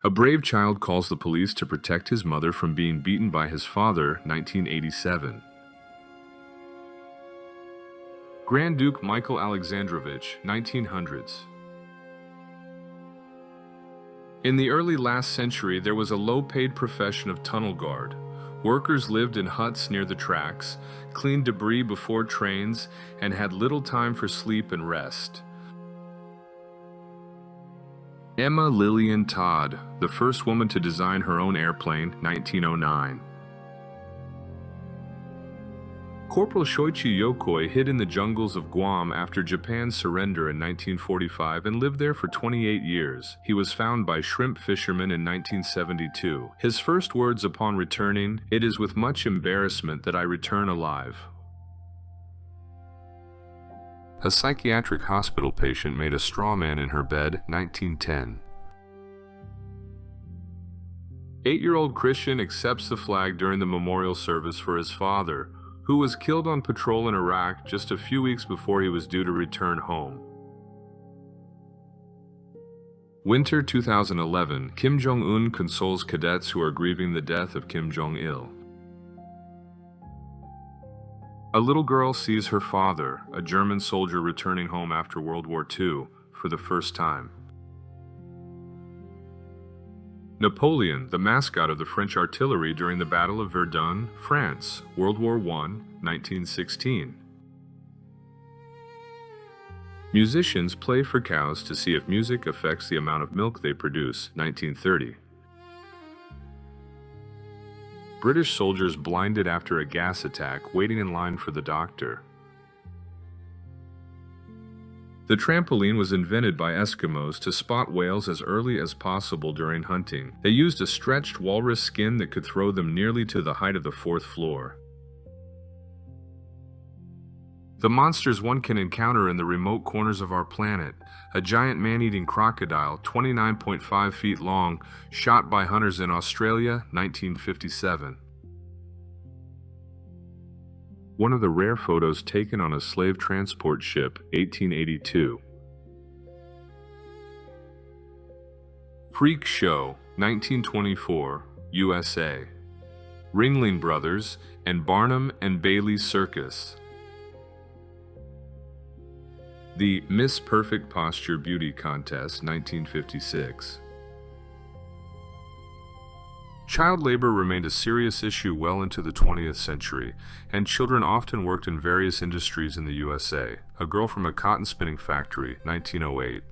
A brave child calls the police to protect his mother from being beaten by his father, 1987. Grand Duke Michael Alexandrovich, 1900s. In the early last century, there was a low-paid profession of tunnel guard. Workers lived in huts near the tracks, cleaned debris before trains, and had little time for sleep and rest. Emma Lillian Todd, the first woman to design her own airplane, 1909. Corporal Shoichi Yokoi hid in the jungles of Guam after Japan's surrender in 1945 and lived there for 28 years. He was found by shrimp fishermen in 1972. His first words upon returning, "It is with much embarrassment that I return alive." A psychiatric hospital patient made a straw man in her bed, 1910. 8-year-old Christian accepts the flag during the memorial service for his father, who was killed on patrol in Iraq just a few weeks before he was due to return home. Winter 2011, Kim Jong-un consoles cadets who are grieving the death of Kim Jong-il. A little girl sees her father, a German soldier returning home after World War II, for the first time. Napoleon, the mascot of the French artillery during the Battle of Verdun, France, World War I, 1916. Musicians play for cows to see if music affects the amount of milk they produce, 1930. British soldiers blinded after a gas attack, waiting in line for the doctor. The trampoline was invented by Eskimos to spot whales as early as possible during hunting. They used a stretched walrus skin that could throw them nearly to the height of the 4th floor. The monsters one can encounter in the remote corners of our planet: a giant man-eating crocodile, 29.5 feet long, shot by hunters in Australia, 1957. One of the rare photos taken on a slave transport ship, 1882. Freak Show, 1924, USA. Ringling Brothers and Barnum and Bailey Circus. The Miss Perfect Posture Beauty Contest, 1956. Child labor remained a serious issue well into the 20th century, and children often worked in various industries in the USA. A Girl from a Cotton Spinning Factory, 1908.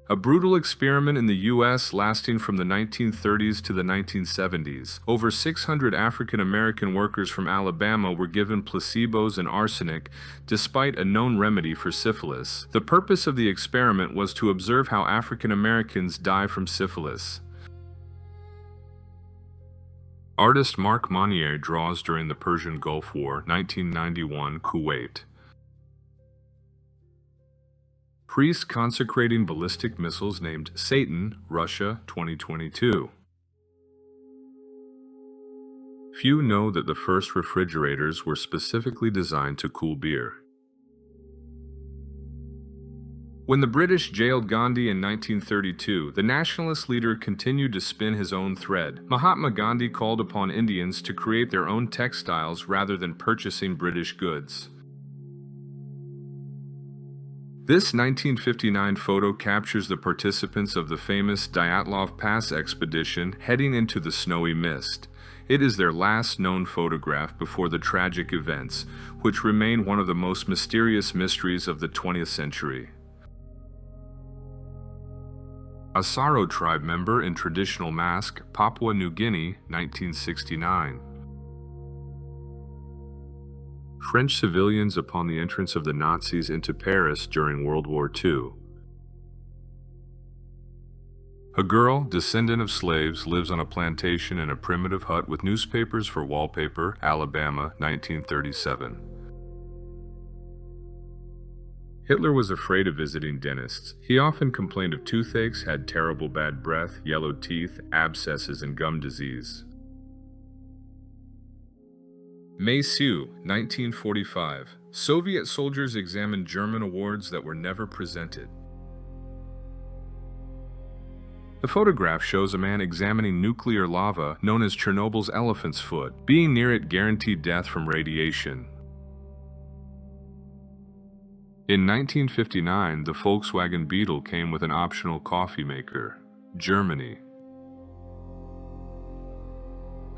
A brutal experiment in the U.S. lasting from the 1930s to the 1970s. Over 600 African American workers from Alabama were given placebos and arsenic, despite a known remedy for syphilis. The purpose of the experiment was to observe how African Americans die from syphilis. Artist Marc Monnier draws during the Persian Gulf War, 1991, Kuwait. Priest consecrating ballistic missiles named Satan, Russia, 2022. Few know that the first refrigerators were specifically designed to cool beer. When the British jailed Gandhi in 1932, the nationalist leader continued to spin his own thread. Mahatma Gandhi called upon Indians to create their own textiles rather than purchasing British goods. This 1959 photo captures the participants of the famous Dyatlov Pass expedition heading into the snowy mist. It is their last known photograph before the tragic events, which remain one of the most mysterious mysteries of the 20th century. A Saro tribe member in traditional mask, Papua New Guinea, 1969. French civilians upon the entrance of the Nazis into Paris during World War II. A girl, descendant of slaves, lives on a plantation in a primitive hut with newspapers for wallpaper, Alabama, 1937. Hitler was afraid of visiting dentists. He often complained of toothaches, had terrible bad breath, yellow teeth, abscesses, and gum disease. Mei Siu, 1945. Soviet soldiers examined German awards that were never presented. The photograph shows a man examining nuclear lava known as Chernobyl's elephant's foot. Being near it guaranteed death from radiation. In 1959, the Volkswagen Beetle came with an optional coffee maker. Germany.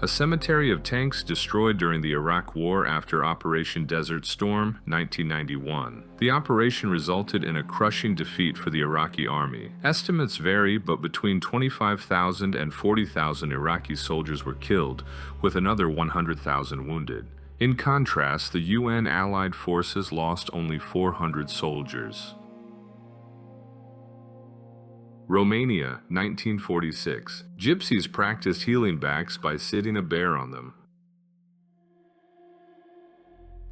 A cemetery of tanks destroyed during the Iraq War after Operation Desert Storm, 1991. The operation resulted in a crushing defeat for the Iraqi army. Estimates vary, but between 25,000 and 40,000 Iraqi soldiers were killed, with another 100,000 wounded. In contrast, the UN Allied forces lost only 400 soldiers. Romania, 1946. Gypsies practiced healing backs by sitting a bear on them.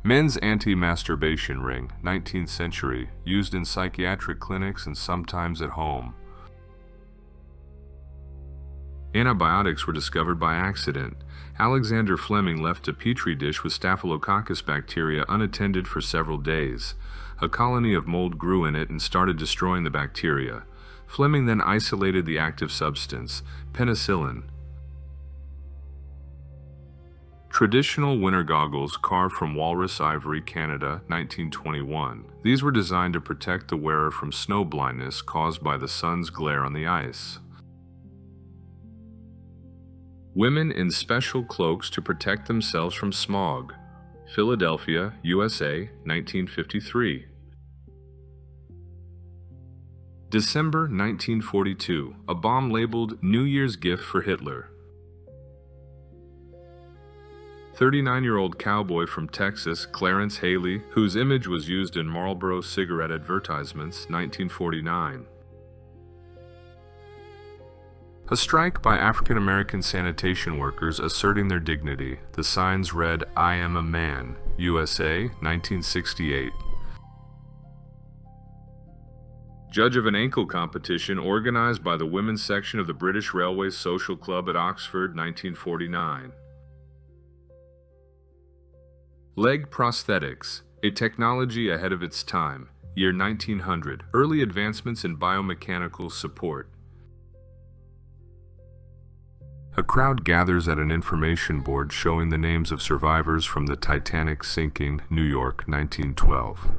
Men's anti-masturbation ring, 19th century, used in psychiatric clinics and sometimes at home. Antibiotics were discovered by accident. Alexander Fleming left a petri dish with Staphylococcus bacteria unattended for several days. A colony of mold grew in it and started destroying the bacteria. Fleming then isolated the active substance, penicillin. Traditional winter goggles carved from walrus ivory, Canada, 1921. These were designed to protect the wearer from snow blindness caused by the sun's glare on the ice. Women in special cloaks to protect themselves from smog. Philadelphia, USA, 1953. December 1942, a bomb labeled New Year's gift for Hitler. 39-year-old cowboy from Texas, Clarence Haley, whose image was used in Marlboro cigarette advertisements, 1949. A strike by African American sanitation workers asserting their dignity. The signs read, "I am a man," USA, 1968. Judge of an ankle competition organized by the women's section of the British Railways Social Club at Oxford, 1949. Leg prosthetics, a technology ahead of its time. Year 1900. Early advancements in biomechanical support. A crowd gathers at an information board showing the names of survivors from the Titanic sinking, New York, 1912.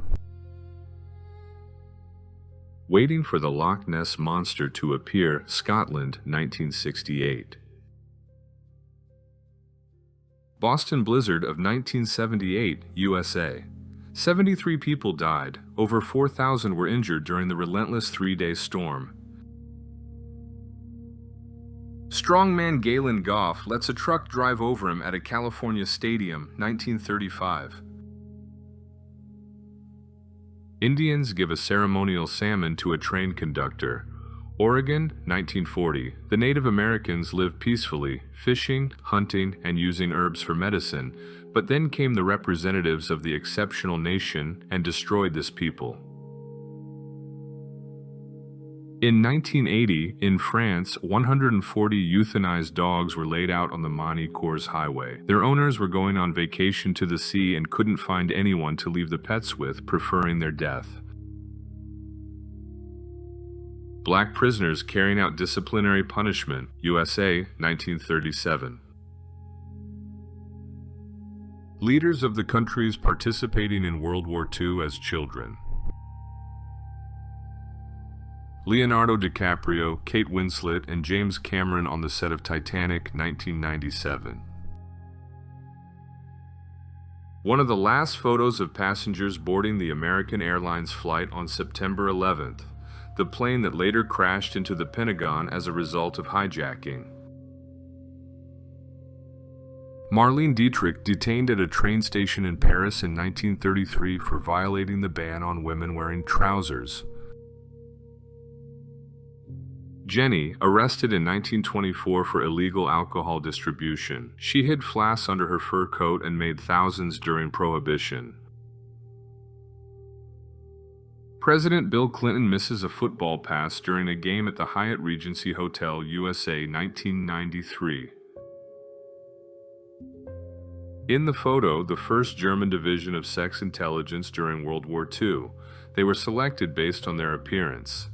Waiting for the Loch Ness Monster to appear, Scotland, 1968. Boston blizzard of 1978, USA. 73 people died, over 4,000 were injured during the relentless three-day storm. Strongman Galen Goff lets a truck drive over him at a California stadium, 1935. Indians give a ceremonial salmon to a train conductor. Oregon, 1940. The Native Americans lived peacefully, fishing, hunting, and using herbs for medicine, but then came the representatives of the exceptional nation and destroyed this people. In 1980, in France, 140 euthanized dogs were laid out on the Mani-Cours highway. Their owners were going on vacation to the sea and couldn't find anyone to leave the pets with, preferring their death. Black prisoners carrying out disciplinary punishment, USA, 1937. Leaders of the countries participating in World War II as children. Leonardo DiCaprio, Kate Winslet, and James Cameron on the set of Titanic, 1997. One of the last photos of passengers boarding the American Airlines flight on September 11th, the plane that later crashed into the Pentagon as a result of hijacking. Marlene Dietrich detained at a train station in Paris in 1933 for violating the ban on women wearing trousers. Jenny, arrested in 1924 for illegal alcohol distribution. She hid flasks under her fur coat and made thousands during Prohibition. President Bill Clinton misses a football pass during a game at the Hyatt Regency Hotel, USA, 1993. In the photo, the 1st German Division of Sex Intelligence during World War II. They were selected based on their appearance.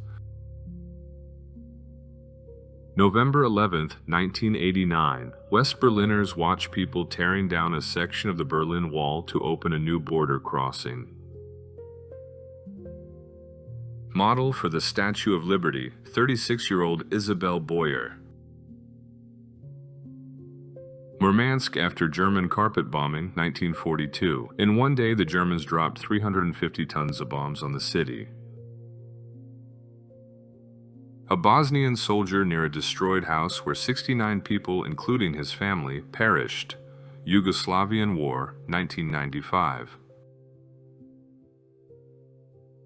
November 11, 1989. West Berliners watch people tearing down a section of the Berlin Wall to open a new border crossing. Model for the Statue of Liberty, 36-year-old Isabel Boyer. Murmansk after German carpet bombing, 1942. In one day, the Germans dropped 350 tons of bombs on the city. A Bosnian soldier near a destroyed house where 69 people, including his family, perished. Yugoslavian War, 1995.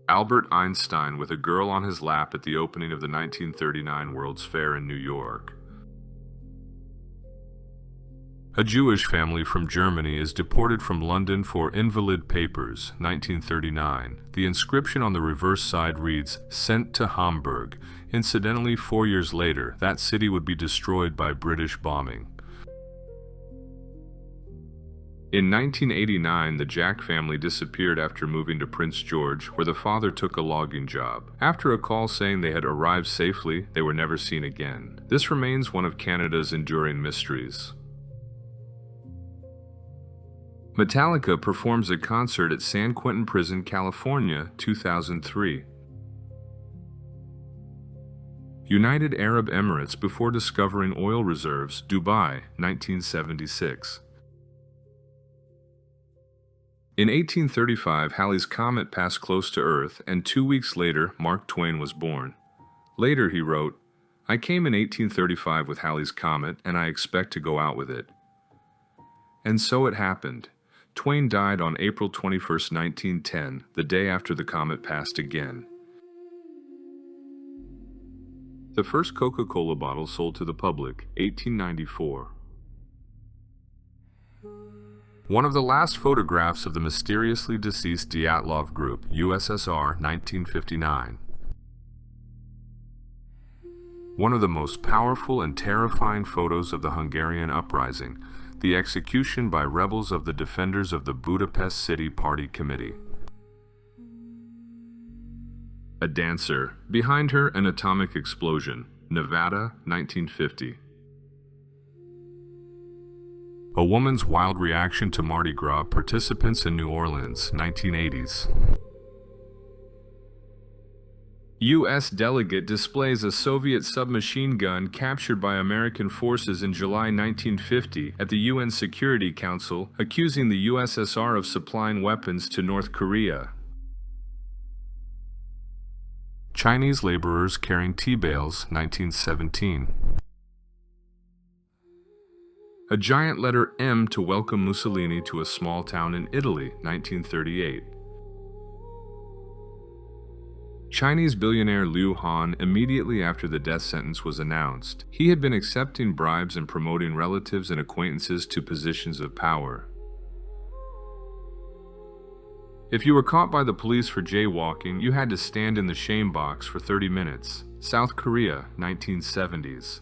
Albert Einstein with a girl on his lap at the opening of the 1939 World's Fair in New York. A Jewish family from Germany is deported from London for invalid papers, 1939. The inscription on the reverse side reads, "Sent to Hamburg." Incidentally, 4 years later, that city would be destroyed by British bombing. In 1989, the Jack family disappeared after moving to Prince George, where the father took a logging job. After a call saying they had arrived safely, they were never seen again. This remains one of Canada's enduring mysteries. Metallica performs a concert at San Quentin Prison, California, 2003. United Arab Emirates before discovering oil reserves, Dubai, 1976. In 1835, Halley's Comet passed close to Earth, and 2 weeks later, Mark Twain was born. Later, he wrote, "I came in 1835 with Halley's Comet, and I expect to go out with it." And so it happened. Twain died on April 21, 1910, the day after the comet passed again. The first Coca-Cola bottle sold to the public, 1894. One of the last photographs of the mysteriously deceased Dyatlov Group, USSR, 1959. One of the most powerful and terrifying photos of the Hungarian uprising, the execution by rebels of the Defenders of the Budapest City Party Committee. A dancer. Behind her, an atomic explosion. Nevada, 1950. A woman's wild reaction to Mardi Gras participants in New Orleans, 1980s. U.S. delegate displays a Soviet submachine gun captured by American forces in July 1950 at the UN Security Council, accusing the USSR of supplying weapons to North Korea. Chinese laborers carrying tea bales, 1917. A giant letter M to welcome Mussolini to a small town in Italy, 1938. Chinese billionaire Liu Han immediately after the death sentence was announced. He had been accepting bribes and promoting relatives and acquaintances to positions of power. If you were caught by the police for jaywalking, you had to stand in the shame box for 30 minutes. South Korea, 1970s.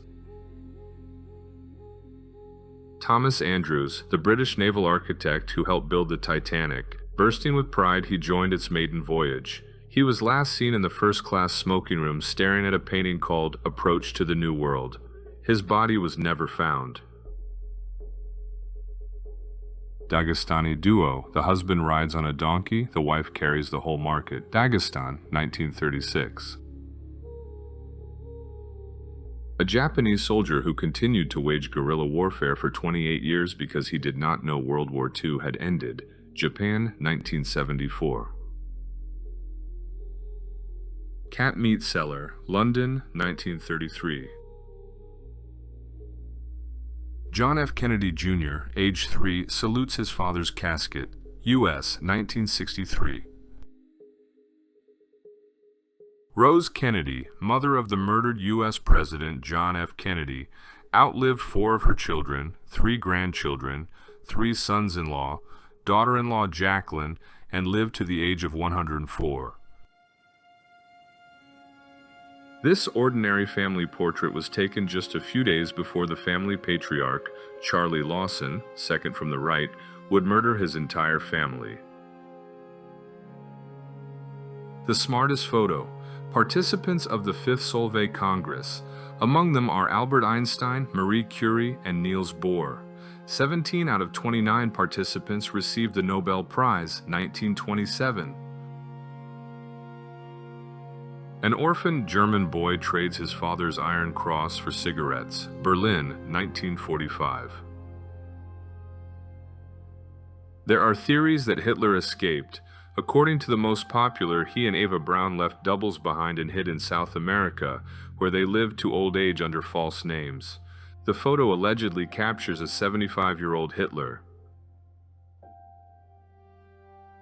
Thomas Andrews, the British naval architect who helped build the Titanic. Bursting with pride, he joined its maiden voyage. He was last seen in the first-class smoking room staring at a painting called Approach to the New World. His body was never found. Dagestani duo. The husband rides on a donkey, the wife carries the whole market. Dagestan, 1936. A Japanese soldier who continued to wage guerrilla warfare for 28 years because he did not know World War II had ended. Japan, 1974. Cat meat seller, London, 1933. John F. Kennedy Jr., age 3, salutes his father's casket, U.S., 1963. Rose Kennedy, mother of the murdered U.S. President John F. Kennedy, outlived 4 of her children, 3 grandchildren, 3 sons-in-law, daughter-in-law Jacqueline, and lived to the age of 104. This ordinary family portrait was taken just a few days before the family patriarch, Charlie Lawson, second from the right, would murder his entire family. The smartest photo. Participants of the Fifth Solvay Congress. Among them are Albert Einstein, Marie Curie, and Niels Bohr. 17 out of 29 participants received the Nobel Prize, 1927. An orphaned German boy trades his father's Iron Cross for cigarettes. Berlin, 1945. There are theories that Hitler escaped. According to the most popular, he and Eva Braun left doubles behind and hid in South America, where they lived to old age under false names. The photo allegedly captures a 75-year-old Hitler.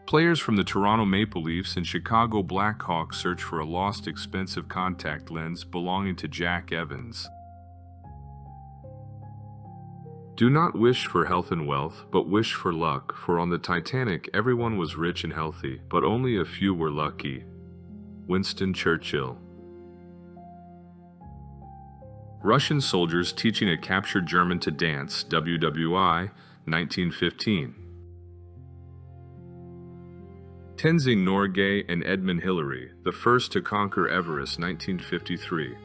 Players from the Toronto Maple Leafs and Chicago Blackhawks search for a lost expensive contact lens belonging to Jack Evans. Do not wish for health and wealth, but wish for luck, for on the Titanic everyone was rich and healthy, but only a few were lucky. Winston Churchill. Russian soldiers teaching a captured German to dance, WWI, 1915. Tenzing Norgay and Edmund Hillary, the first to conquer Everest, 1953.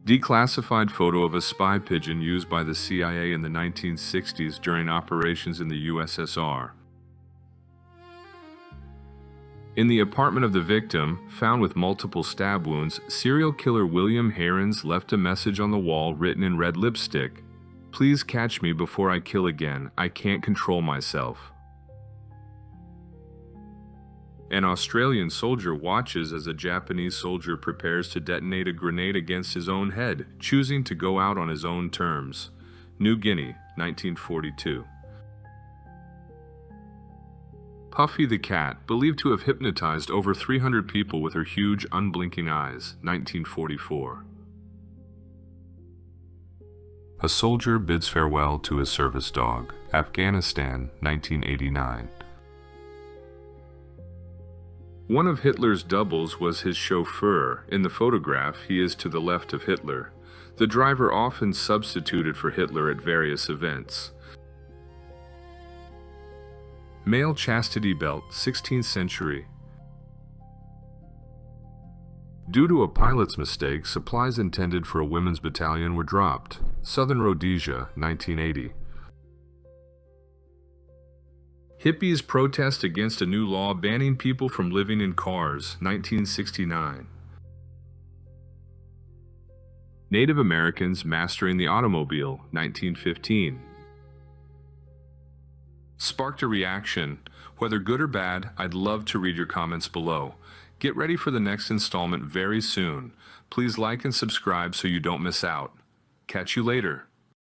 Declassified photo of a spy pigeon used by the CIA in the 1960s during operations in the USSR. In the apartment of the victim, found with multiple stab wounds, serial killer William Herons left a message on the wall written in red lipstick. "Please catch me before I kill again. I can't control myself." An Australian soldier watches as a Japanese soldier prepares to detonate a grenade against his own head, choosing to go out on his own terms. New Guinea, 1942. Puffy the cat, believed to have hypnotized over 300 people with her huge, unblinking eyes, 1944. A soldier bids farewell to his service dog, Afghanistan, 1989. One of Hitler's doubles was his chauffeur. In the photograph, he is to the left of Hitler. The driver often substituted for Hitler at various events. Male chastity belt, 16th century. Due to a pilot's mistake, supplies intended for a women's battalion were dropped. Southern Rhodesia, 1980. Hippies protest against a new law banning people from living in cars, 1969. Native Americans mastering the automobile, 1915. Sparked a reaction. Whether good or bad, I'd love to read your comments below. Get ready for the next installment very soon. Please like and subscribe so you don't miss out. Catch you later.